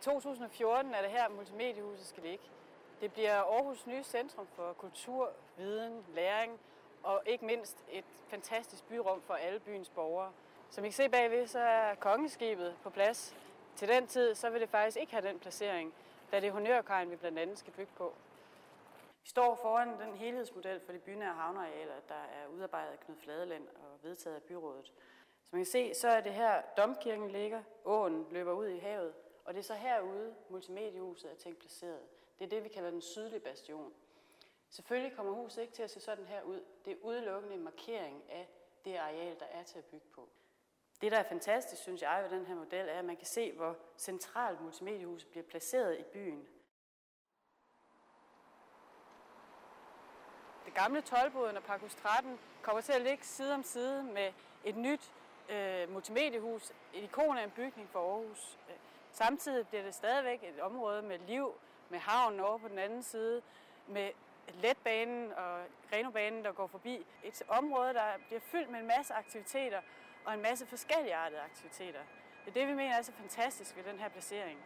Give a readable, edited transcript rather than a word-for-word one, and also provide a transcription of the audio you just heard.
2014 er det her, Multimediehuset skal ligge. Det bliver Aarhus nye centrum for kultur, viden, læring og ikke mindst et fantastisk byrum for alle byens borgere. Som I kan se bagved, så er kongeskibet på plads. Til den tid så vil det faktisk ikke have den placering, da det er Honørkajen, vi blandt andet skal bygge på. Vi står foran den helhedsmodel for de bynære havnearealer, der er udarbejdet af Knud Fladeland og vedtaget af byrådet. Som I kan se, så er det her domkirken ligger, åen løber ud i havet, og det er så herude, Multimediehuset er tænkt placeret. Det er det, vi kalder den sydlige bastion. Selvfølgelig kommer huset ikke til at se sådan her ud. Det er udelukkende en markering af det areal, der er til at bygge på. Det, der er fantastisk, synes jeg, ved den her model, er, at man kan se, hvor centralt Multimediehuset bliver placeret i byen. Det gamle toldboden og Parkhus 13 kommer til at ligge side om side med et nyt multimediehus, et ikon af en bygning for Aarhus. Samtidig bliver det stadigvæk et område med liv, med havnen over på den anden side, med letbanen og Grenobanen, der går forbi. Et område, der bliver fyldt med en masse aktiviteter og en masse forskelligartede aktiviteter. Det er det, vi mener er så fantastisk ved den her placering.